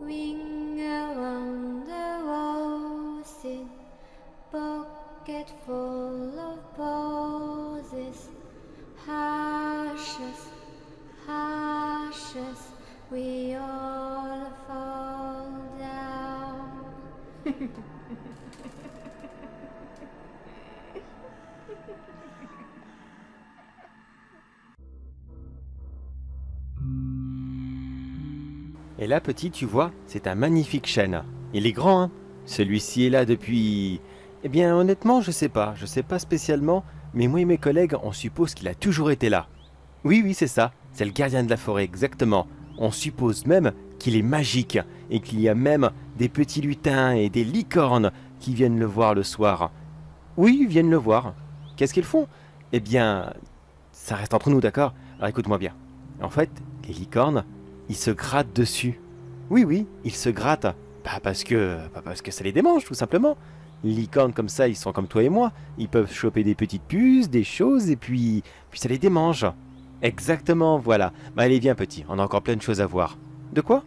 Ring around the roses, pocket full of posies. Ashes, ashes, we all fall down. Et là, petit, tu vois, c'est un magnifique chêne. Il est grand, hein. Celui-ci est là depuis... Eh bien, honnêtement, je sais pas spécialement, mais moi et mes collègues, on suppose qu'il a toujours été là. Oui, oui, c'est ça, c'est le gardien de la forêt, exactement. On suppose même qu'il est magique, et qu'il y a même des petits lutins et des licornes qui viennent le voir le soir. Oui, ils viennent le voir. Qu'est-ce qu'ils font? Eh bien, ça reste entre nous, d'accord? Alors écoute-moi bien. En fait, les licornes, ils se grattent dessus. Oui, oui, ils se grattent. Pas parce que ça les démange, tout simplement. Les licornes comme ça, ils sont comme toi et moi. Ils peuvent choper des petites puces, des choses, et puis ça les démange. Exactement, voilà. Bah allez, viens petit, on a encore plein de choses à voir. De quoi?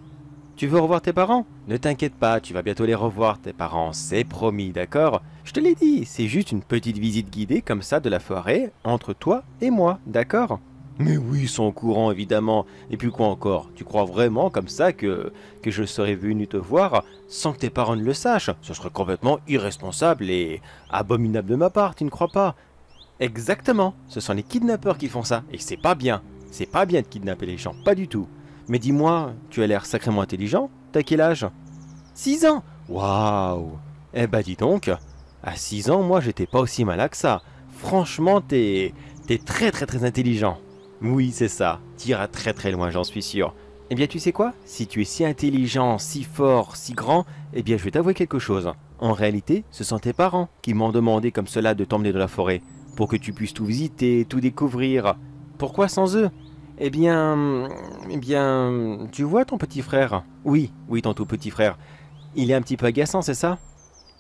Tu veux revoir tes parents? Ne t'inquiète pas, tu vas bientôt les revoir, tes parents, c'est promis, d'accord? Je te l'ai dit, c'est juste une petite visite guidée comme ça de la forêt entre toi et moi, d'accord? Mais oui, ils sont au courant, évidemment. Et puis quoi encore? Tu crois vraiment comme ça que je serais venu te voir sans que tes parents ne le sachent? Ce serait complètement irresponsable et abominable de ma part, tu ne crois pas? Exactement, ce sont les kidnappeurs qui font ça, et c'est pas bien. C'est pas bien de kidnapper les gens, pas du tout. Mais dis-moi, tu as l'air sacrément intelligent. T'as quel âge? 6 ans. Waouh. Eh ben dis donc, à 6 ans, moi j'étais pas aussi malin que ça. Franchement, t'es très très très intelligent. Oui, c'est ça. T'iras très très loin, j'en suis sûr. Eh bien, tu sais quoi? Si tu es si intelligent, si fort, si grand, eh bien, je vais t'avouer quelque chose. En réalité, ce sont tes parents qui m'ont demandé comme cela de t'emmener dans la forêt, pour que tu puisses tout visiter, tout découvrir. Pourquoi sans eux? Eh bien, tu vois ton petit frère? Oui, oui, ton tout petit frère. Il est un petit peu agaçant, c'est ça?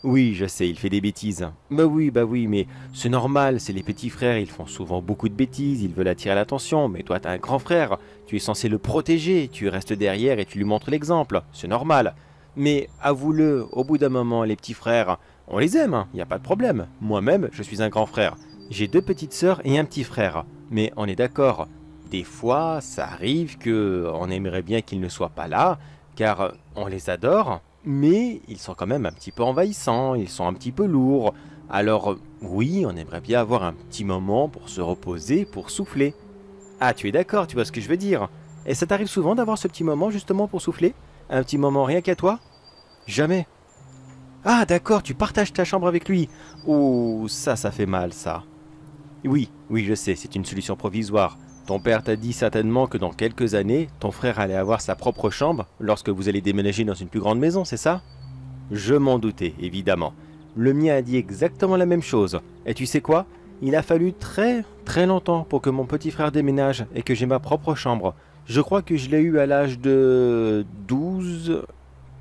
Oui, je sais, il fait des bêtises. Bah oui, mais c'est normal, c'est les petits frères, ils font souvent beaucoup de bêtises, ils veulent attirer l'attention, mais toi t'as un grand frère, tu es censé le protéger, tu restes derrière et tu lui montres l'exemple, c'est normal. Mais avoue-le, au bout d'un moment, les petits frères, on les aime, il n'y a pas de problème. Moi-même, je suis un grand frère. J'ai 2 petites sœurs et un petit frère. Mais on est d'accord, des fois, ça arrive que on aimerait bien qu'ils ne soient pas là, car on les adore, mais ils sont quand même un petit peu envahissants, ils sont un petit peu lourds. Alors oui, on aimerait bien avoir un petit moment pour se reposer, pour souffler. Ah, tu es d'accord, tu vois ce que je veux dire. Et ça t'arrive souvent d'avoir ce petit moment justement pour souffler? Un petit moment rien qu'à toi? Jamais. Ah, d'accord, tu partages ta chambre avec lui. Oh, ça fait mal, ça. Oui, oui, je sais, c'est une solution provisoire. Ton père t'a dit certainement que dans quelques années, ton frère allait avoir sa propre chambre lorsque vous allez déménager dans une plus grande maison, c'est ça? Je m'en doutais, évidemment. Le mien a dit exactement la même chose. Et tu sais quoi? Il a fallu très très longtemps pour que mon petit frère déménage et que j'ai ma propre chambre. Je crois que je l'ai eu à l'âge de 12,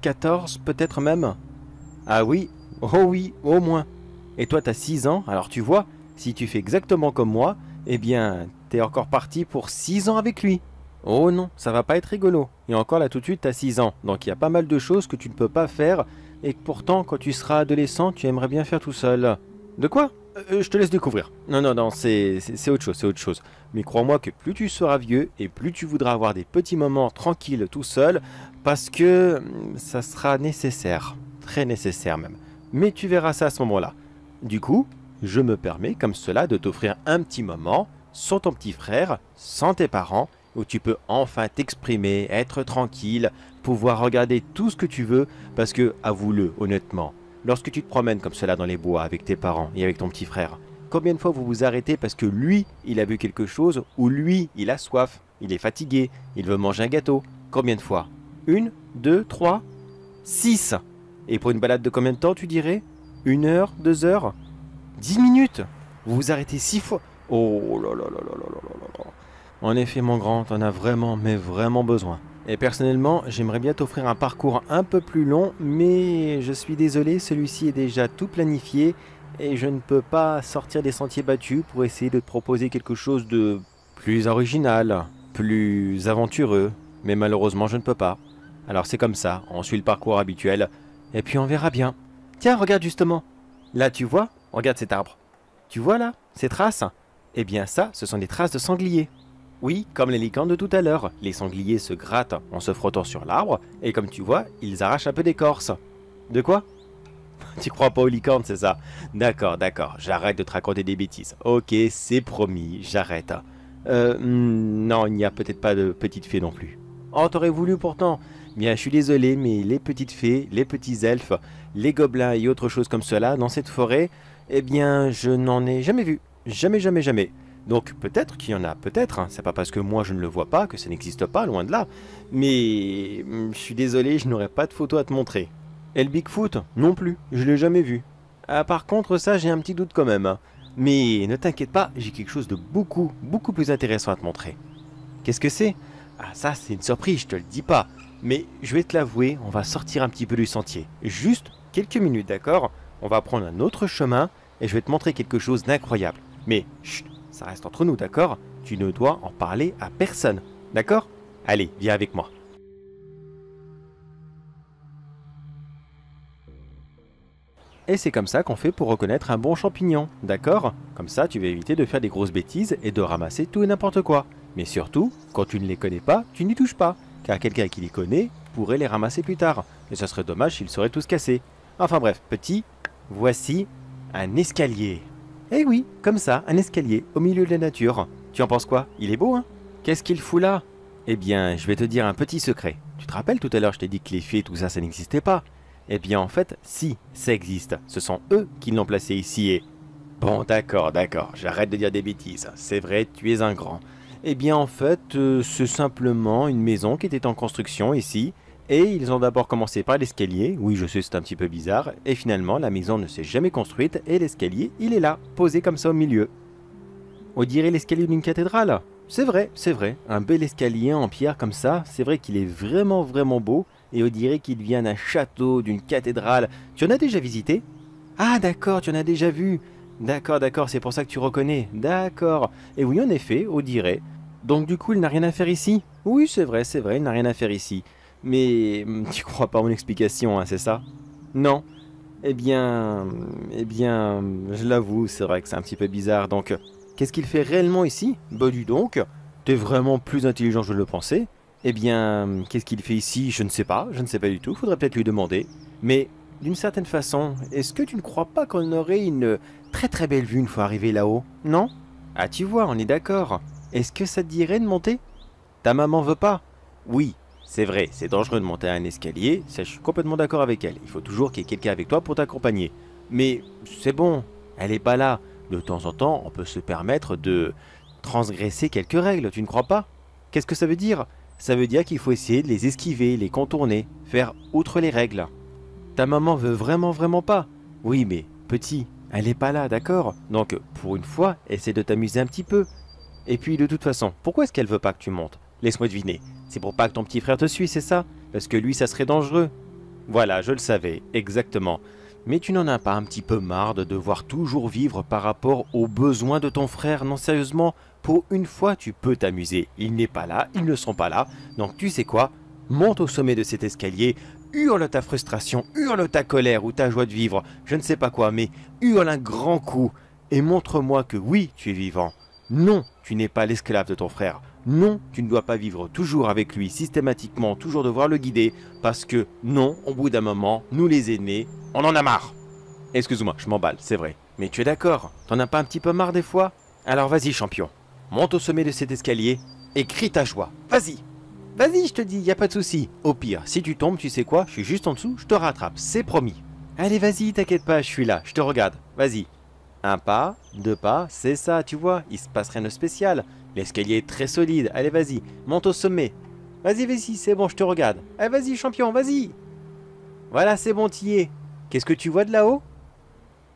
14 peut-être même. Ah oui, oh oui, au moins. Et toi t'as 6 ans, alors tu vois, si tu fais exactement comme moi, eh bien, t'es encore parti pour 6 ans avec lui. Oh non, ça va pas être rigolo. Et encore là tout de suite t'as 6 ans, donc il y a pas mal de choses que tu ne peux pas faire, et que pourtant quand tu seras adolescent, tu aimerais bien faire tout seul. De quoi? Je te laisse découvrir. Non, c'est autre chose, c'est autre chose. Mais crois-moi que plus tu seras vieux, et plus tu voudras avoir des petits moments tranquilles tout seul, parce que ça sera nécessaire. Très nécessaire même. Mais tu verras ça à ce moment-là. Du coup, je me permets comme cela de t'offrir un petit moment sans ton petit frère, sans tes parents, où tu peux enfin t'exprimer, être tranquille, pouvoir regarder tout ce que tu veux, parce que, avoue-le honnêtement, lorsque tu te promènes comme cela dans les bois avec tes parents et avec ton petit frère, combien de fois vous vous arrêtez parce que lui, il a vu quelque chose, ou lui, il a soif, il est fatigué, il veut manger un gâteau? Combien de fois? 1, 2, 3, 6. Et pour une balade de combien de temps, tu dirais? 1 heure, 2 heures? 10 minutes? Vous vous arrêtez 6 fois? Oh là là là là là là là là. En effet, mon grand, t'en as vraiment, mais vraiment besoin. Et personnellement, j'aimerais bien t'offrir un parcours un peu plus long, mais je suis désolé, celui-ci est déjà tout planifié et je ne peux pas sortir des sentiers battus pour essayer de te proposer quelque chose de plus original, plus aventureux, mais malheureusement, je ne peux pas. Alors c'est comme ça, on suit le parcours habituel, et puis on verra bien. Tiens, regarde justement. Là, tu vois? Regarde cet arbre. Tu vois là, ces traces? Eh bien ça, ce sont des traces de sangliers. Oui, comme les licornes de tout à l'heure, les sangliers se grattent en se frottant sur l'arbre, et comme tu vois, ils arrachent un peu d'écorce. De quoi? Tu crois pas aux licornes, c'est ça? D'accord, d'accord, j'arrête de te raconter des bêtises. Ok, c'est promis, j'arrête. Non, il n'y a peut-être pas de petites fées non plus. Oh, t'aurais voulu pourtant. Bien, je suis désolé, mais les petites fées, les petits elfes, les gobelins et autres choses comme cela dans cette forêt, eh bien, je n'en ai jamais vu. Jamais, jamais, jamais. Donc peut-être qu'il y en a, peut-être, hein. C'est pas parce que moi je ne le vois pas que ça n'existe pas, loin de là. Mais je suis désolé, je n'aurai pas de photo à te montrer. Et le Bigfoot, non plus, je l'ai jamais vu. Ah, par contre, ça j'ai un petit doute quand même, hein. Mais ne t'inquiète pas, j'ai quelque chose de beaucoup, beaucoup plus intéressant à te montrer. Qu'est-ce que c'est? Ah, ça c'est une surprise, je te le dis pas. Mais je vais te l'avouer, on va sortir un petit peu du sentier. Juste quelques minutes, d'accord? On va prendre un autre chemin et je vais te montrer quelque chose d'incroyable. Mais chut, ça reste entre nous, d'accord? Tu ne dois en parler à personne, d'accord? Allez, viens avec moi. Et c'est comme ça qu'on fait pour reconnaître un bon champignon, d'accord? Comme ça, tu vas éviter de faire des grosses bêtises et de ramasser tout et n'importe quoi. Mais surtout, quand tu ne les connais pas, tu n'y touches pas, car quelqu'un qui les connaît pourrait les ramasser plus tard. Et ça serait dommage s'ils seraient tous cassés. Enfin bref, petit, voici un escalier. Eh oui, comme ça, un escalier au milieu de la nature. Tu en penses quoi? Il est beau, hein? Qu'est-ce qu'il fout là? Eh bien, je vais te dire un petit secret. Tu te rappelles tout à l'heure, je t'ai dit que les fées, tout ça, ça n'existait pas. Eh bien, en fait, si, ça existe. Ce sont eux qui l'ont placé ici et... Bon, d'accord, d'accord, j'arrête de dire des bêtises. C'est vrai, tu es un grand. Eh bien, en fait, c'est simplement une maison qui était en construction ici. Et ils ont d'abord commencé par l'escalier. Oui, je sais, c'est un petit peu bizarre. Et finalement, la maison ne s'est jamais construite et l'escalier, il est là, posé comme ça au milieu. On dirait l'escalier d'une cathédrale. C'est vrai. Un bel escalier en pierre comme ça, c'est vrai qu'il est vraiment, vraiment beau. Et on dirait qu'il vient d'un château, d'une cathédrale. Tu en as déjà visité? Ah d'accord, tu en as déjà vu. D'accord, d'accord, c'est pour ça que tu reconnais. D'accord. Et oui, en effet, on dirait. Donc du coup, il n'a rien à faire ici? Oui, c'est vrai, il n'a rien à faire ici. Mais tu crois pas à mon explication, hein, c'est ça? Non. Eh bien, je l'avoue, c'est vrai que c'est un petit peu bizarre. Donc, qu'est-ce qu'il fait réellement ici? Bah dis donc, t'es vraiment plus intelligent que je le pensais. Eh bien, qu'est-ce qu'il fait ici? Je ne sais pas du tout, faudrait peut-être lui demander. Mais, d'une certaine façon, est-ce que tu ne crois pas qu'on aurait une très très belle vue une fois arrivé là-haut? Non? Ah tu vois, on est d'accord. Est-ce que ça te dirait de monter? Ta maman veut pas? Oui, c'est vrai, c'est dangereux de monter à un escalier, ça je suis complètement d'accord avec elle. Il faut toujours qu'il y ait quelqu'un avec toi pour t'accompagner. Mais c'est bon, elle est pas là. De temps en temps, on peut se permettre de transgresser quelques règles, tu ne crois pas? Qu'est-ce que ça veut dire? Ça veut dire qu'il faut essayer de les esquiver, les contourner, faire outre les règles. Ta maman veut vraiment vraiment pas? Oui, mais petit, elle est pas là, d'accord? Donc, pour une fois, essaie de t'amuser un petit peu. Et puis, de toute façon, pourquoi est-ce qu'elle veut pas que tu montes? Laisse-moi deviner. C'est pour pas que ton petit frère te suive, c'est ça? Parce que lui, ça serait dangereux. Voilà, je le savais, exactement. Mais tu n'en as pas un petit peu marre de devoir toujours vivre par rapport aux besoins de ton frère? Non, sérieusement, pour une fois, tu peux t'amuser. Il n'est pas là, ils ne sont pas là. Donc, tu sais quoi? Monte au sommet de cet escalier, hurle ta frustration, hurle ta colère ou ta joie de vivre, je ne sais pas quoi, mais hurle un grand coup et montre-moi que oui, tu es vivant. Non, tu n'es pas l'esclave de ton frère. Non, tu ne dois pas vivre toujours avec lui, systématiquement, toujours devoir le guider, parce que non, au bout d'un moment, nous les aînés, on en a marre. Excuse-moi, je m'emballe, c'est vrai. Mais tu es d'accord? T'en as pas un petit peu marre des fois? Alors vas-y, champion. Monte au sommet de cet escalier et crie ta joie. Vas-y. Vas-y, je te dis, y a pas de souci. Au pire, si tu tombes, tu sais quoi? Je suis juste en dessous, je te rattrape, c'est promis. Allez, vas-y, t'inquiète pas, je suis là, je te regarde. Vas-y. Un pas, deux pas, c'est ça, tu vois, il se passe rien de spécial. L'escalier est très solide. Allez, vas-y, monte au sommet. Vas-y, vas-y, c'est bon, je te regarde. Allez, vas-y, champion, vas-y. Voilà, c'est bon, t'y es. Qu'est-ce que tu vois de là-haut?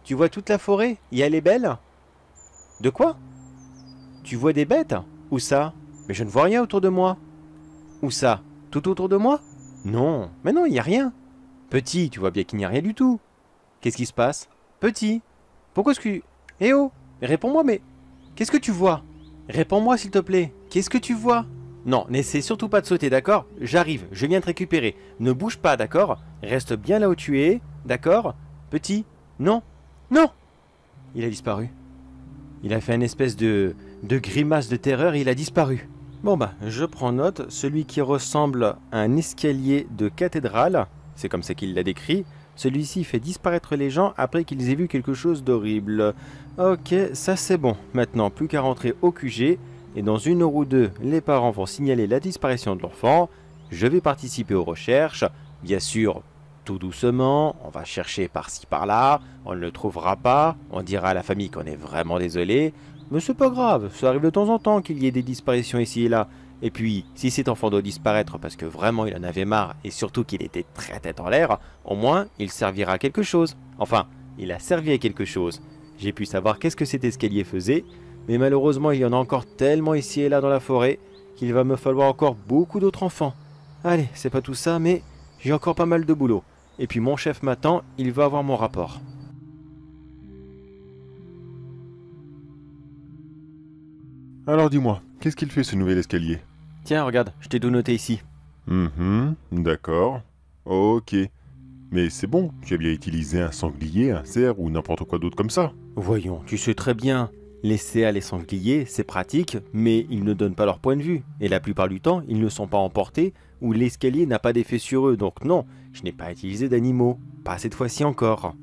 Tu vois toute la forêt? Et elle est belle? De quoi? Tu vois des bêtes? Où ça? Mais je ne vois rien autour de moi. Où ça? Tout autour de moi? Non, mais non, il n'y a rien. Petit, tu vois bien qu'il n'y a rien du tout. Qu'est-ce qui se passe? Petit, pourquoi est-ce que... Eh oh, réponds-moi, mais... Qu'est-ce que tu vois? Réponds-moi, s'il te plaît. Qu'est-ce que tu vois? Non, n'essaie surtout pas de sauter, d'accord? J'arrive, je viens te récupérer. Ne bouge pas, d'accord? Reste bien là où tu es, d'accord? Petit? Non? Non! Il a disparu. Il a fait une espèce de grimace de terreur et il a disparu. Bon bah, je prends note, celui qui ressemble à un escalier de cathédrale, c'est comme ça qu'il l'a décrit, celui-ci fait disparaître les gens après qu'ils aient vu quelque chose d'horrible. Ok, ça c'est bon. Maintenant, plus qu'à rentrer au QG, et dans 1 heure ou 2, les parents vont signaler la disparition de l'enfant. Je vais participer aux recherches, bien sûr, tout doucement, on va chercher par-ci par-là, on ne le trouvera pas, on dira à la famille qu'on est vraiment désolé, mais c'est pas grave, ça arrive de temps en temps qu'il y ait des disparitions ici et là. Et puis, si cet enfant doit disparaître parce que vraiment il en avait marre et surtout qu'il était très tête en l'air, au moins il servira à quelque chose. Enfin, il a servi à quelque chose. J'ai pu savoir qu'est-ce que cet escalier faisait, mais malheureusement il y en a encore tellement ici et là dans la forêt qu'il va me falloir encore beaucoup d'autres enfants. Allez, c'est pas tout ça, mais j'ai encore pas mal de boulot. Et puis mon chef m'attend, il va avoir mon rapport. Alors dis-moi, qu'est-ce qu'il fait ce nouvel escalier? Tiens, regarde, je t'ai tout noté ici. D'accord. Ok. Mais c'est bon, tu as bien utilisé un sanglier, un cerf ou n'importe quoi d'autre comme ça. Voyons, tu sais très bien, les CA, les sangliers, c'est pratique, mais ils ne donnent pas leur point de vue. Et la plupart du temps, ils ne sont pas emportés ou l'escalier n'a pas d'effet sur eux. Donc non, je n'ai pas utilisé d'animaux. Pas cette fois-ci encore.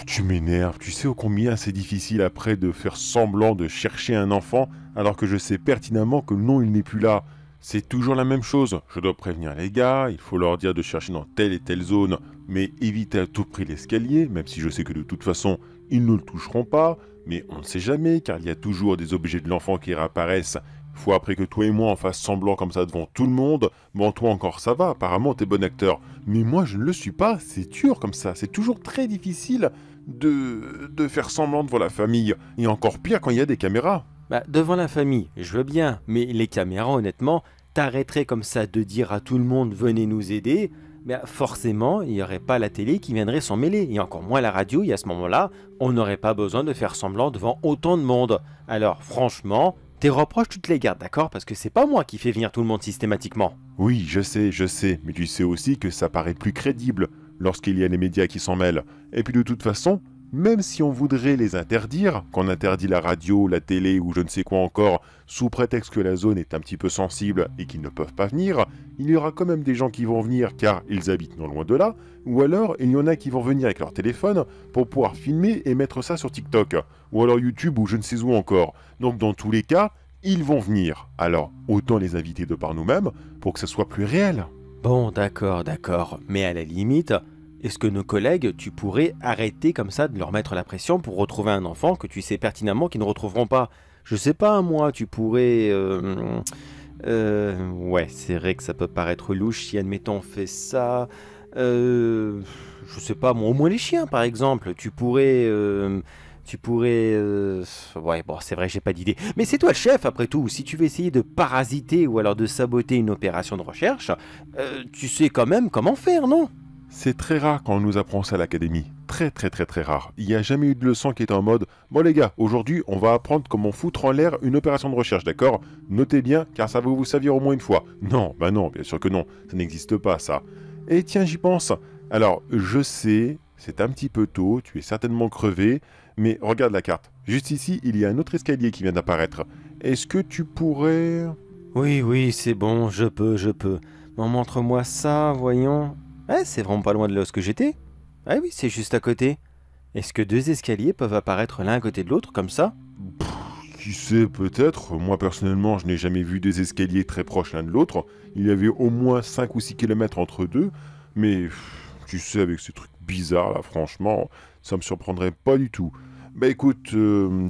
Tu m'énerves, tu sais ô combien c'est difficile après de faire semblant de chercher un enfant alors que je sais pertinemment que non, il n'est plus là. C'est toujours la même chose, je dois prévenir les gars, il faut leur dire de chercher dans telle et telle zone, mais éviter à tout prix l'escalier, même si je sais que de toute façon, ils ne le toucheront pas, mais on ne sait jamais car il y a toujours des objets de l'enfant qui réapparaissent. Faut après que toi et moi on fasse semblant comme ça devant tout le monde. Bon, toi encore ça va, apparemment t'es bon acteur. Mais moi je ne le suis pas, c'est dur comme ça. C'est toujours très difficile de faire semblant devant la famille. Et encore pire quand il y a des caméras. Bah, devant la famille, je veux bien, mais les caméras, honnêtement, t'arrêterais comme ça de dire à tout le monde venez nous aider. Mais forcément, il n'y aurait pas la télé qui viendrait s'en mêler, et encore moins la radio, et à ce moment-là, on n'aurait pas besoin de faire semblant devant autant de monde. Alors franchement, tes reproches, tu te les gardes, d'accord? Parce que c'est pas moi qui fais venir tout le monde systématiquement. Oui, je sais, mais tu sais aussi que ça paraît plus crédible lorsqu'il y a les médias qui s'en mêlent. Et puis de toute façon, même si on voudrait les interdire, qu'on interdit la radio, la télé ou je ne sais quoi encore, sous prétexte que la zone est un petit peu sensible et qu'ils ne peuvent pas venir, il y aura quand même des gens qui vont venir car ils habitent non loin de là, ou alors il y en a qui vont venir avec leur téléphone pour pouvoir filmer et mettre ça sur TikTok, ou alors YouTube ou je ne sais où encore. Donc dans tous les cas, ils vont venir. Alors autant les inviter de par nous-mêmes pour que ça soit plus réel. Bon, d'accord, mais à la limite, est-ce que nos collègues, tu pourrais arrêter comme ça de leur mettre la pression pour retrouver un enfant que tu sais pertinemment qu'ils ne retrouveront pas? Je sais pas, moi, tu pourrais... ouais, c'est vrai que ça peut paraître louche si, admettons, on fait ça... je sais pas, moi, au moins les chiens, par exemple. Tu pourrais... Ouais, bon, c'est vrai, j'ai pas d'idée. Mais c'est toi le chef, après tout. Si tu veux essayer de parasiter ou alors de saboter une opération de recherche, tu sais quand même comment faire, non? C'est très rare quand on nous apprend ça à l'académie. Très rare. Il n'y a jamais eu de leçon qui est en mode « Bon les gars, aujourd'hui on va apprendre comment foutre en l'air une opération de recherche, d'accord? Notez bien, car ça va vous servir au moins une fois. » Non, bah non, bien sûr que non, ça n'existe pas ça. Et tiens, j'y pense. Alors, je sais, c'est un petit peu tôt, tu es certainement crevé, mais regarde la carte. Juste ici, il y a un autre escalier qui vient d'apparaître. Est-ce que tu pourrais... Oui, c'est bon, je peux. Bon, montre-moi ça, voyons. Ouais, c'est vraiment pas loin de là où j'étais. Ah oui, c'est juste à côté. Est-ce que 2 escaliers peuvent apparaître l'un à côté de l'autre, comme ça? Qui sait, peut-être. Moi, personnellement, je n'ai jamais vu des escaliers très proches l'un de l'autre. Il y avait au moins 5 ou 6 kilomètres entre deux. Mais, tu sais, avec ces trucs bizarres, là, franchement, ça me surprendrait pas du tout. Bah écoute,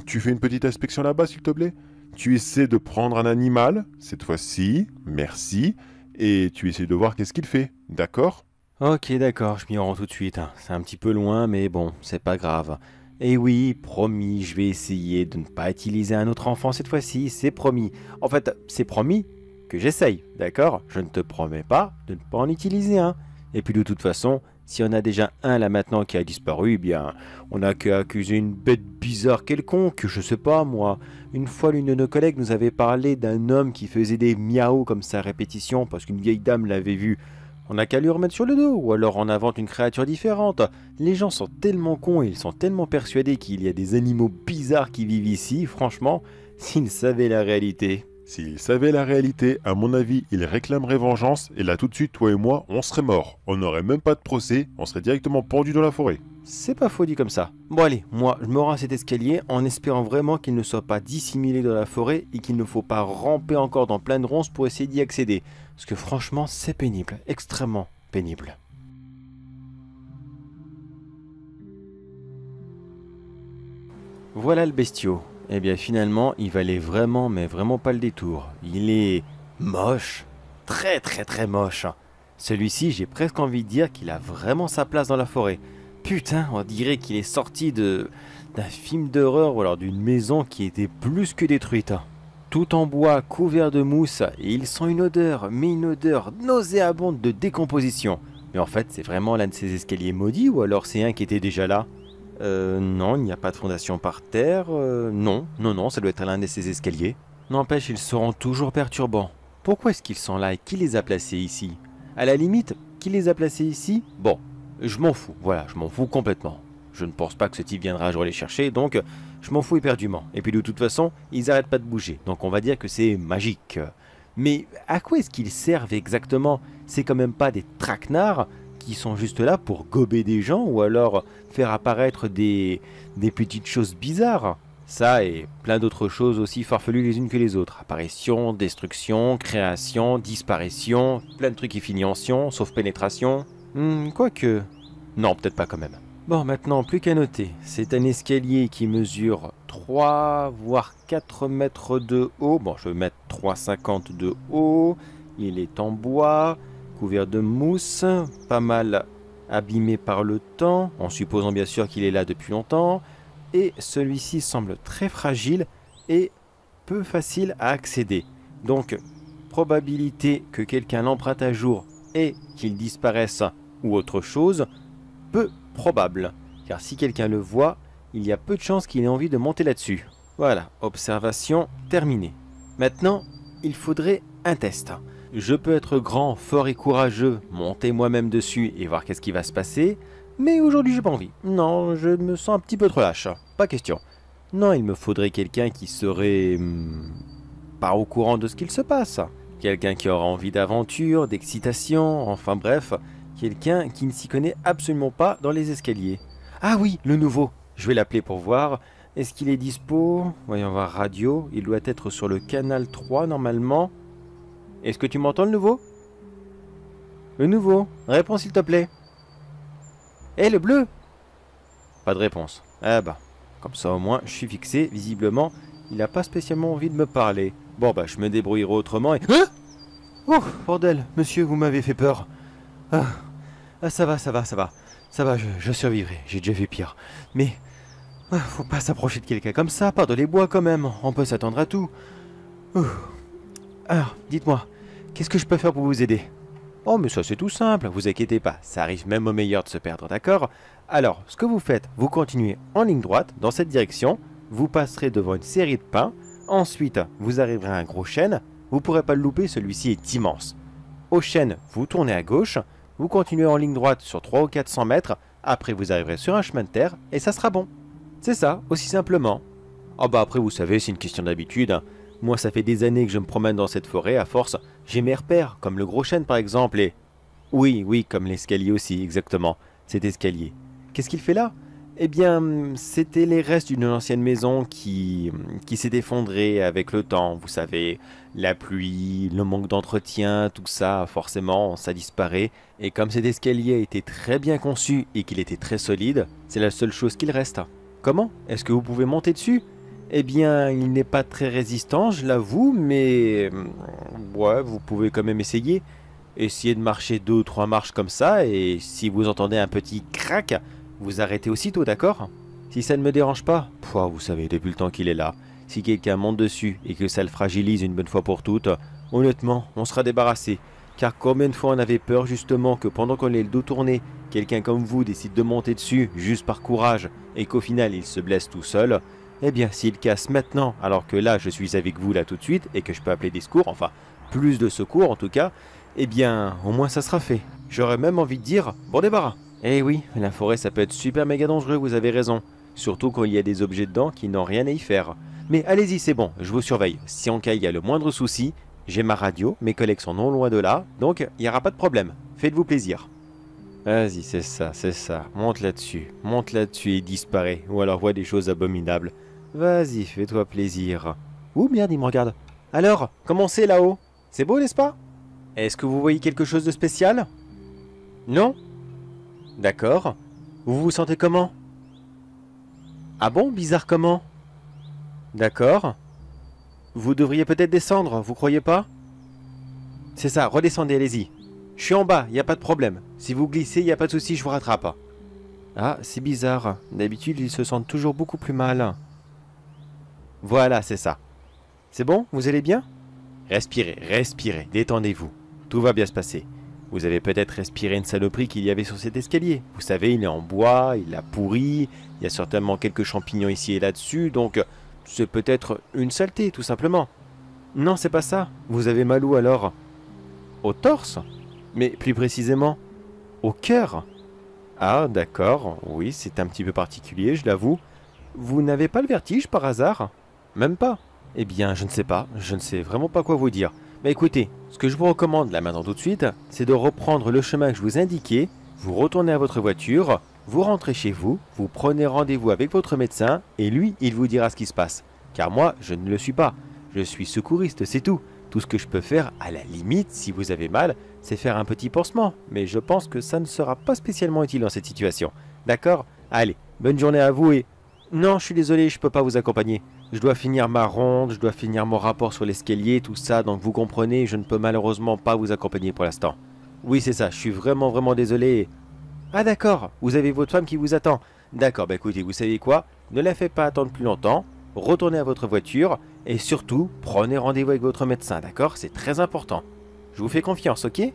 tu fais une petite inspection là-bas, s'il te plaît? Tu essaies de prendre un animal, cette fois-ci, merci, et tu essaies de voir qu'est-ce qu'il fait, d'accord? Ok, d'accord, je m'y rends tout de suite. C'est un petit peu loin, mais bon, c'est pas grave. Et oui, promis, je vais essayer de ne pas utiliser un autre enfant cette fois-ci, c'est promis. En fait, c'est promis que j'essaye, d'accord? Je ne te promets pas de ne pas en utiliser un. Et puis de toute façon, Si on a déjà un là maintenant qui a disparu, eh bien, on n'a qu'à accuser une bête bizarre quelconque, je sais pas moi. Une fois, l'une de nos collègues nous avait parlé d'un homme qui faisait des miaou comme ça à répétition parce qu'une vieille dame l'avait vu. On n'a qu'à lui remettre sur le dos, ou alors on invente une créature différente. Les gens sont tellement cons et ils sont tellement persuadés qu'il y a des animaux bizarres qui vivent ici, franchement, s'ils savaient la réalité. S'il savait la réalité, à mon avis, il réclamerait vengeance et là tout de suite, toi et moi, on serait morts. On n'aurait même pas de procès, on serait directement pendu dans la forêt. C'est pas faux dit comme ça. Bon allez, moi je me rends à cet escalier en espérant vraiment qu'il ne soit pas dissimulé dans la forêt et qu'il ne faut pas ramper encore dans plein de ronces pour essayer d'y accéder. Parce que franchement c'est pénible, extrêmement pénible. Voilà le bestiau. Eh bien finalement il valait vraiment mais vraiment pas le détour. Il est moche, très très très moche. Celui-ci j'ai presque envie de dire qu'il a vraiment sa place dans la forêt. Putain, on dirait qu'il est sorti d'un film d'horreur ou alors d'une maison qui était plus que détruite. Tout en bois, couvert de mousse, et il sent une odeur, mais une odeur nauséabonde de décomposition. Mais en fait, c'est vraiment l'un de ces escaliers maudits ou alors c'est un qui était déjà là? Non, il n'y a pas de fondation par terre. Non, ça doit être l'un de ces escaliers. N'empêche, ils seront toujours perturbants. Pourquoi est-ce qu'ils sont là et qui les a placés ici? À la limite, qui les a placés ici? Bon. Je m'en fous, voilà, je m'en fous complètement. Je ne pense pas que ce type viendra un jour les chercher, donc je m'en fous éperdument. Et puis de toute façon, ils n'arrêtent pas de bouger, donc on va dire que c'est magique. Mais à quoi est-ce qu'ils servent exactement? C'est quand même pas des traquenards qui sont juste là pour gober des gens ou alors faire apparaître des petites choses bizarres. Ça et plein d'autres choses aussi farfelues les unes que les autres. Apparition, destruction, création, disparition, plein de trucs qui finissent en sion, sauf pénétration. Quoique... Non, peut-être pas quand même. Bon, maintenant, plus qu'à noter. C'est un escalier qui mesure 3, voire 4 mètres de haut. Bon, je vais mettre 3,50 de haut. Il est en bois, couvert de mousse, pas mal abîmé par le temps, en supposant bien sûr qu'il est là depuis longtemps. Et celui-ci semble très fragile et peu facile à accéder. Donc, probabilité que quelqu'un l'emprunte à jour et qu'il disparaisse ou autre chose, peu probable. Car si quelqu'un le voit, il y a peu de chances qu'il ait envie de monter là-dessus. Voilà, observation terminée. Maintenant, il faudrait un test. Je peux être grand, fort et courageux, monter moi-même dessus et voir qu'est-ce qui va se passer, mais aujourd'hui j'ai pas envie. Non, je me sens un petit peu trop lâche. Pas question. Non, il me faudrait quelqu'un qui serait... pas au courant de ce qu'il se passe. Quelqu'un qui aura envie d'aventure, d'excitation, enfin bref, quelqu'un qui ne s'y connaît absolument pas dans les escaliers. Ah oui, le nouveau. Je vais l'appeler pour voir. Est-ce qu'il est dispo? Voyons voir radio. Il doit être sur le canal 3 normalement. Est-ce que tu m'entends le nouveau? Le nouveau, réponds s'il te plaît. Eh le bleu? Pas de réponse. Ah bah, comme ça au moins je suis fixé. Visiblement, il n'a pas spécialement envie de me parler. Bon bah je me débrouillerai autrement et... Ah oh bordel, monsieur, vous m'avez fait peur. Ah, ça va, je survivrai, j'ai déjà vu pire. Mais, faut pas s'approcher de quelqu'un comme ça, pas dans les bois quand même, on peut s'attendre à tout. Alors, dites-moi, qu'est-ce que je peux faire pour vous aider? Oh mais ça c'est tout simple, vous inquiétez pas, ça arrive même au meilleur de se perdre, d'accord? Alors, ce que vous faites, vous continuez en ligne droite, dans cette direction, vous passerez devant une série de pins. Ensuite, vous arriverez à un gros chêne. Vous ne pourrez pas le louper, celui-ci est immense. Au chêne, vous tournez à gauche. Vous continuez en ligne droite sur 300 ou 400 mètres. Après, vous arriverez sur un chemin de terre et ça sera bon. C'est ça, aussi simplement. Ah bah après, vous savez, c'est une question d'habitude. Hein. Moi, ça fait des années que je me promène dans cette forêt. À force, j'ai mes repères, comme le gros chêne par exemple. Et... Oui, comme l'escalier aussi, exactement. Cet escalier. Qu'est-ce qu'il fait là? Eh bien, c'était les restes d'une ancienne maison qui s'est effondrée avec le temps. Vous savez, la pluie, le manque d'entretien, tout ça, forcément, ça disparaît. Et comme cet escalier a été très bien conçu et qu'il était très solide, c'est la seule chose qu'il reste. Comment? Est-ce que vous pouvez monter dessus? Eh bien, il n'est pas très résistant, je l'avoue, mais... Ouais, vous pouvez quand même essayer. Essayez de marcher 2 ou 3 marches comme ça, et si vous entendez un petit crack... Vous arrêtez aussitôt, d'accord? Si ça ne me dérange pas, vous savez, depuis le temps qu'il est là, si quelqu'un monte dessus et que ça le fragilise une bonne fois pour toutes, honnêtement, on sera débarrassé. Car combien de fois on avait peur justement que pendant qu'on ait le dos tourné quelqu'un comme vous décide de monter dessus juste par courage et qu'au final il se blesse tout seul, eh bien s'il casse maintenant alors que là je suis avec vous là tout de suite et que je peux appeler des secours, enfin plus de secours en tout cas, eh bien au moins ça sera fait. J'aurais même envie de dire bon débarras. Eh oui, la forêt ça peut être super méga dangereux, vous avez raison. Surtout quand il y a des objets dedans qui n'ont rien à y faire. Mais allez-y, c'est bon, je vous surveille. Si en cas il y a le moindre souci, j'ai ma radio, mes collègues sont non loin de là, donc il n'y aura pas de problème. Faites-vous plaisir. Vas-y, c'est ça. Monte là-dessus et disparaît. Ou alors vois des choses abominables. Vas-y, fais-toi plaisir. Ouh merde, il me regarde. Alors, comment c'est là-haut? C'est beau, n'est-ce pas? Est-ce que vous voyez quelque chose de spécial? Non? D'accord. Vous vous sentez comment? Ah bon, bizarre comment? D'accord. Vous devriez peut-être descendre, vous croyez pas? C'est ça, redescendez, allez-y. Je suis en bas, y a pas de problème. Si vous glissez, y a pas de souci, je vous rattrape. Ah, c'est bizarre. D'habitude, ils se sentent toujours beaucoup plus mal. Voilà, c'est ça. C'est bon? Vous allez bien? Respirez, détendez-vous. Tout va bien se passer. Vous avez peut-être respiré une saloperie qu'il y avait sur cet escalier. Vous savez, il est en bois, il a pourri, il y a certainement quelques champignons ici et là-dessus, donc c'est peut-être une saleté, tout simplement. Non, c'est pas ça. Vous avez mal où alors? Au torse? Mais plus précisément, au cœur? Ah, d'accord, oui, c'est un petit peu particulier, je l'avoue. Vous n'avez pas le vertige par hasard? Même pas? Eh bien, je ne sais pas, je ne sais vraiment pas quoi vous dire. Mais écoutez, ce que je vous recommande là maintenant tout de suite, c'est de reprendre le chemin que je vous indiquais, vous retournez à votre voiture, vous rentrez chez vous, vous prenez rendez-vous avec votre médecin, et lui, il vous dira ce qui se passe. Car moi, je ne le suis pas. Je suis secouriste, c'est tout. Tout ce que je peux faire, à la limite, si vous avez mal, c'est faire un petit pansement. Mais je pense que ça ne sera pas spécialement utile dans cette situation. D'accord? Allez, bonne journée à vous et... Non, je suis désolé, je peux pas vous accompagner. Je dois finir ma ronde, je dois finir mon rapport sur l'escalier, tout ça, donc vous comprenez, je ne peux malheureusement pas vous accompagner pour l'instant. Oui, c'est ça, je suis vraiment désolé. Ah d'accord, vous avez votre femme qui vous attend. D'accord, bah écoutez, vous savez quoi? Ne la faites pas attendre plus longtemps, retournez à votre voiture, et surtout, prenez rendez-vous avec votre médecin, d'accord? C'est très important. Je vous fais confiance, ok?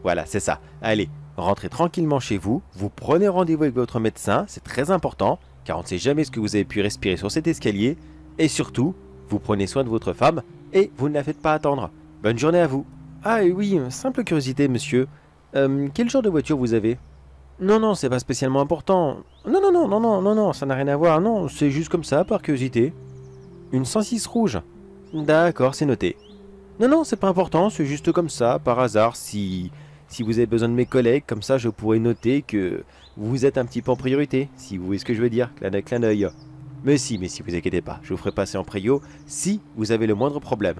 Voilà, c'est ça. Allez, rentrez tranquillement chez vous, vous prenez rendez-vous avec votre médecin, c'est très important, car on ne sait jamais ce que vous avez pu respirer sur cet escalier, et surtout, vous prenez soin de votre femme, et vous ne la faites pas attendre. Bonne journée à vous. Ah oui, simple curiosité, monsieur. Quel genre de voiture vous avez? Non, c'est pas spécialement important. Non, ça n'a rien à voir, non, c'est juste comme ça, par curiosité. Une 106 rouge. D'accord, c'est noté. Non, c'est pas important, c'est juste comme ça, par hasard, si vous avez besoin de mes collègues, comme ça je pourrais noter que vous êtes un petit peu en priorité, si vous voyez ce que je veux dire, clin d'œil. Mais si, vous inquiétez pas, je vous ferai passer en prio si vous avez le moindre problème.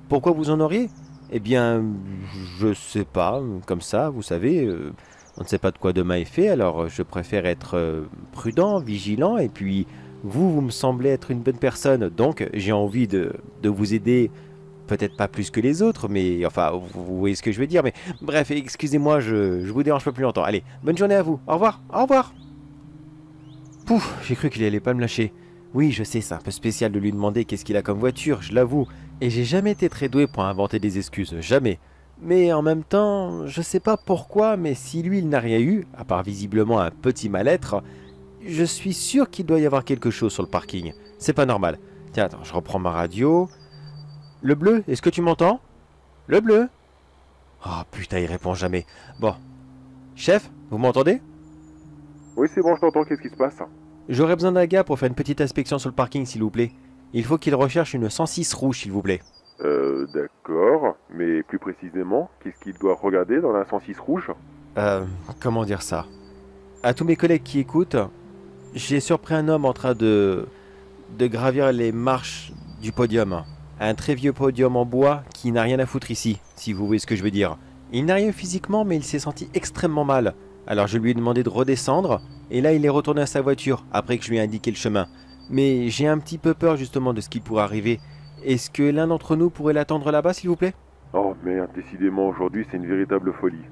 Pourquoi vous en auriez? Eh bien, je sais pas, comme ça, vous savez, on ne sait pas de quoi demain est fait, alors je préfère être prudent, vigilant, et puis vous me semblez être une bonne personne, donc j'ai envie de vous aider. Peut-être pas plus que les autres, mais enfin, vous voyez ce que je veux dire. Mais bref, excusez-moi, je vous dérange pas plus longtemps. Allez, bonne journée à vous. Au revoir. Pouf, j'ai cru qu'il allait pas me lâcher. Oui, je sais, c'est un peu spécial de lui demander qu'est-ce qu'il a comme voiture, je l'avoue. Et j'ai jamais été très doué pour inventer des excuses, jamais. Mais en même temps, je sais pas pourquoi, mais si lui il n'a rien eu, à part visiblement un petit mal-être, je suis sûr qu'il doit y avoir quelque chose sur le parking. C'est pas normal. Tiens, attends, je reprends ma radio... Le bleu, est-ce que tu m'entends? Le bleu? Oh putain, il répond jamais. Bon. Chef, vous m'entendez? Oui, c'est bon, je t'entends, qu'est-ce qui se passe? J'aurais besoin d'un gars pour faire une petite inspection sur le parking, s'il vous plaît. Il faut qu'il recherche une 106 rouge, s'il vous plaît. D'accord, mais plus précisément, qu'est-ce qu'il doit regarder dans la 106 rouge? Comment dire ça? À tous mes collègues qui écoutent, j'ai surpris un homme en train de gravir les marches du podium. Un très vieux podium en bois qui n'a rien à foutre ici, si vous voyez ce que je veux dire. Il n'a rien physiquement, mais il s'est senti extrêmement mal. Alors je lui ai demandé de redescendre, et là il est retourné à sa voiture, après que je lui ai indiqué le chemin. Mais j'ai un petit peu peur justement de ce qui pourrait arriver. Est-ce que l'un d'entre nous pourrait l'attendre là-bas, s'il vous plaît? Oh merde, décidément, aujourd'hui c'est une véritable folie.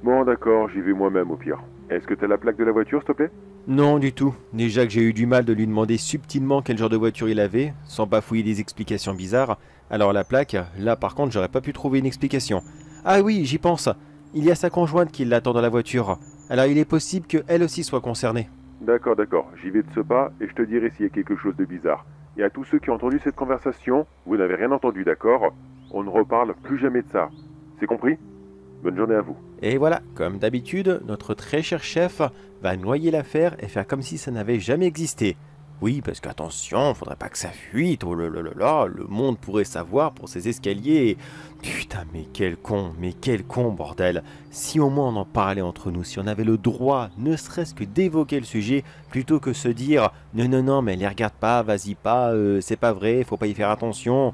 Bon d'accord, j'y vais moi-même au pire. Est-ce que t'as la plaque de la voiture, s'il te plaît? Non, du tout. Déjà que j'ai eu du mal de lui demander subtilement quel genre de voiture il avait, sans bafouiller des explications bizarres. Alors la plaque, là par contre, j'aurais pas pu trouver une explication. Ah oui, j'y pense. Il y a sa conjointe qui l'attend dans la voiture. Alors il est possible qu'elle aussi soit concernée. D'accord, j'y vais de ce pas et je te dirai s'il y a quelque chose de bizarre. Et à tous ceux qui ont entendu cette conversation, vous n'avez rien entendu, d'accord? On ne reparle plus jamais de ça. C'est compris? Bonne journée à vous. Et voilà, comme d'habitude, notre très cher chef va noyer l'affaire et faire comme si ça n'avait jamais existé. Oui, parce qu'attention, faudrait pas que ça fuite, oh là là là là, le monde pourrait savoir pour ces escaliers. Putain, mais quel con, bordel. Si au moins on en parlait entre nous, si on avait le droit, ne serait-ce que d'évoquer le sujet, plutôt que se dire « Non, mais les regarde pas, vas-y pas, c'est pas vrai, faut pas y faire attention ».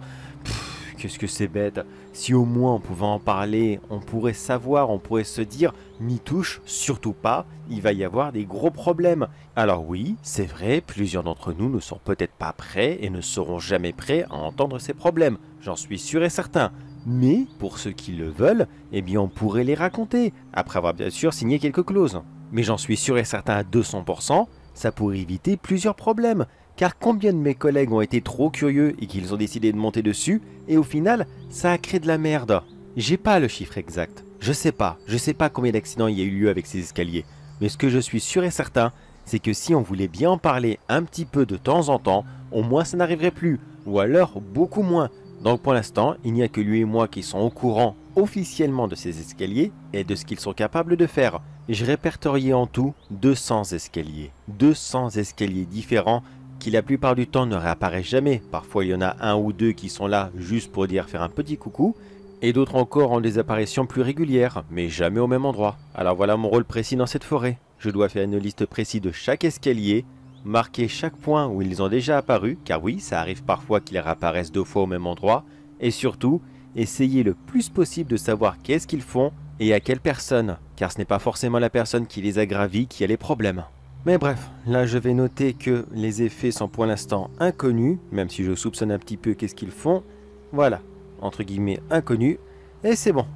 Qu'est-ce que c'est bête. Si au moins on pouvait en parler, on pourrait savoir, on pourrait se dire « M'y touche, surtout pas, il va y avoir des gros problèmes ». Alors oui, c'est vrai, plusieurs d'entre nous ne sont peut-être pas prêts et ne seront jamais prêts à entendre ces problèmes. J'en suis sûr et certain. Mais, pour ceux qui le veulent, eh bien on pourrait les raconter, après avoir bien sûr signé quelques clauses. Mais j'en suis sûr et certain à 200%, ça pourrait éviter plusieurs problèmes. Car combien de mes collègues ont été trop curieux et qu'ils ont décidé de monter dessus, et au final, ça a créé de la merde. J'ai pas le chiffre exact. Je sais pas combien d'accidents il y a eu lieu avec ces escaliers. Mais ce que je suis sûr et certain, c'est que si on voulait bien en parler un petit peu de temps en temps, au moins ça n'arriverait plus, ou alors beaucoup moins. Donc pour l'instant, il n'y a que lui et moi qui sont au courant officiellement de ces escaliers et de ce qu'ils sont capables de faire. J'ai répertorié en tout 200 escaliers. 200 escaliers différents qui la plupart du temps ne réapparaissent jamais. Parfois il y en a un ou deux qui sont là juste pour dire faire un petit coucou, et d'autres encore ont des apparitions plus régulières, mais jamais au même endroit. Alors voilà mon rôle précis dans cette forêt. Je dois faire une liste précise de chaque escalier, marquer chaque point où ils ont déjà apparu, car oui, ça arrive parfois qu'ils réapparaissent 2 fois au même endroit, et surtout, essayer le plus possible de savoir qu'est-ce qu'ils font et à quelle personne, car ce n'est pas forcément la personne qui les a gravis qui a les problèmes. Mais bref, là je vais noter que les effets sont pour l'instant inconnus, même si je soupçonne un petit peu qu'est-ce qu'ils font. Voilà, entre guillemets inconnus, et c'est bon.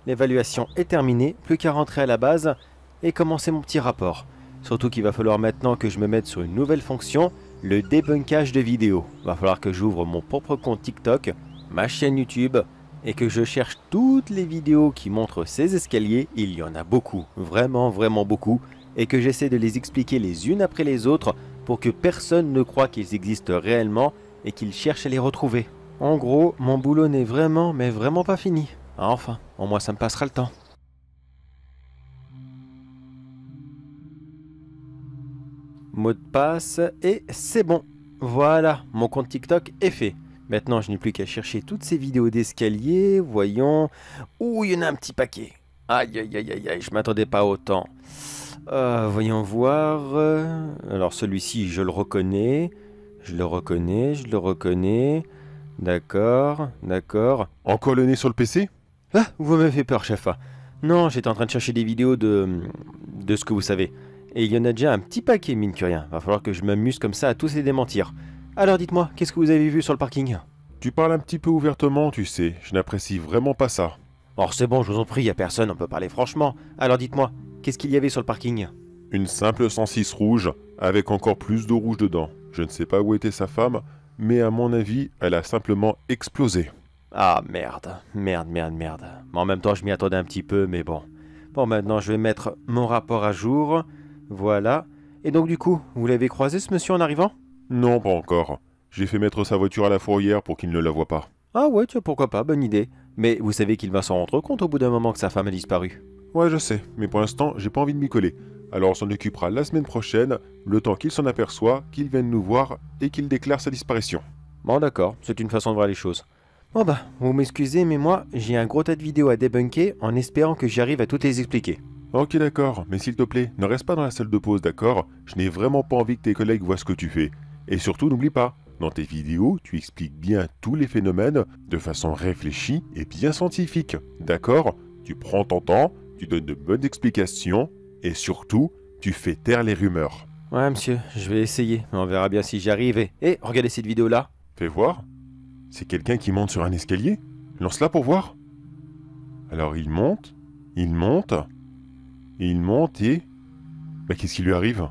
L'évaluation est terminée, plus qu'à rentrer à la base et commencer mon petit rapport. Surtout qu'il va falloir maintenant que je me mette sur une nouvelle fonction, le débunkage de vidéos. Va falloir que j'ouvre mon propre compte TikTok, ma chaîne YouTube, et que je cherche toutes les vidéos qui montrent ces escaliers. Il y en a beaucoup, vraiment beaucoup, et que j'essaie de les expliquer les unes après les autres pour que personne ne croie qu'ils existent réellement et qu'ils cherchent à les retrouver. En gros, mon boulot n'est vraiment, mais vraiment pas fini. Enfin, au moins ça me passera le temps. Mot de passe et c'est bon. Voilà, mon compte TikTok est fait. Maintenant, je n'ai plus qu'à chercher toutes ces vidéos d'escalier. Voyons. Ouh, il y en a un petit paquet. Aïe, je m'attendais pas à autant. Voyons voir. Alors celui-ci, je le reconnais. Je le reconnais. D'accord. Encore le nez sur le PC? Ah, vous m'avez fait peur, chef. Non, j'étais en train de chercher des vidéos de ce que vous savez. Et il y en a déjà un petit paquet, mine que rien. Va falloir que je m'amuse comme ça à tous les démentir. Alors dites-moi, qu'est-ce que vous avez vu sur le parking? Tu parles un petit peu ouvertement, tu sais. Je n'apprécie vraiment pas ça. Or c'est bon, je vous en prie, y a personne, on peut parler franchement. Alors dites-moi, qu'est-ce qu'il y avait sur le parking? Une simple 106 rouge, avec encore plus de rouge dedans. Je ne sais pas où était sa femme, mais à mon avis, elle a simplement explosé. Ah merde. Mais en même temps, je m'y attendais un petit peu, mais bon. Bon, maintenant, je vais mettre mon rapport à jour. Voilà. Et donc du coup, vous l'avez croisé ce monsieur en arrivant? Non, pas encore. J'ai fait mettre sa voiture à la fourrière pour qu'il ne la voie pas. Ah ouais, tiens, pourquoi pas, bonne idée. Mais vous savez qu'il va s'en rendre compte au bout d'un moment que sa femme a disparu. Ouais, je sais, mais pour l'instant, j'ai pas envie de m'y coller. Alors on s'en occupera la semaine prochaine, le temps qu'il s'en aperçoit, qu'il vienne nous voir et qu'il déclare sa disparition. Bon d'accord, c'est une façon de voir les choses. Bon bah, vous m'excusez, mais moi, j'ai un gros tas de vidéos à débunker en espérant que j'y arrive à toutes les expliquer. Ok d'accord, mais s'il te plaît, ne reste pas dans la salle de pause, d'accord? Je n'ai vraiment pas envie que tes collègues voient ce que tu fais. Et surtout, n'oublie pas, dans tes vidéos, tu expliques bien tous les phénomènes de façon réfléchie et bien scientifique, d'accord? Tu prends ton temps, tu donnes de bonnes explications, et surtout, tu fais taire les rumeurs. Ouais monsieur, je vais essayer, on verra bien si j'y arrive. Et regardez cette vidéo-là. Fais voir. C'est quelqu'un qui monte sur un escalier? Lance-la pour voir. Alors il monte et... Bah qu'est-ce qui lui arrive?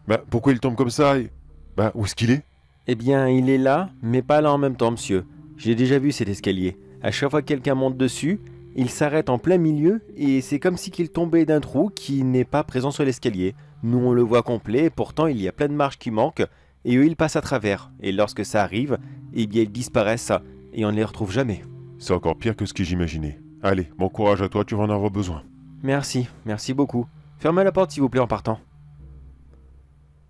Bah pourquoi il tombe comme ça et... Bah où est-ce qu'il est? Eh bien, il est là, mais pas là en même temps, monsieur. J'ai déjà vu cet escalier. À chaque fois que quelqu'un monte dessus, Il s'arrête en plein milieu et c'est comme si qu'il tombait d'un trou qui n'est pas présent sur l'escalier. Nous on le voit complet, pourtant il y a plein de marches qui manquent et eux ils passent à travers. Et lorsque ça arrive, eh bien ils disparaissent et on ne les retrouve jamais. C'est encore pire que ce que j'imaginais. Allez, bon courage à toi, tu vas en avoir besoin. Merci, merci beaucoup. Fermez la porte s'il vous plaît en partant.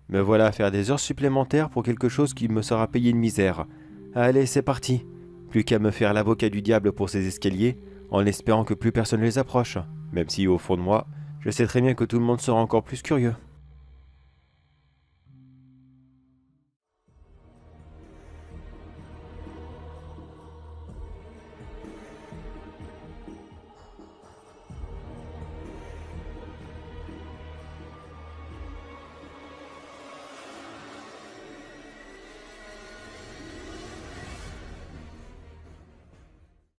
Me voilà à faire des heures supplémentaires pour quelque chose qui me sera payé une misère. Allez, c'est parti. Plus qu'à me faire l'avocat du diable pour ces escaliers, en espérant que plus personne ne les approche. Même si, au fond de moi, je sais très bien que tout le monde sera encore plus curieux.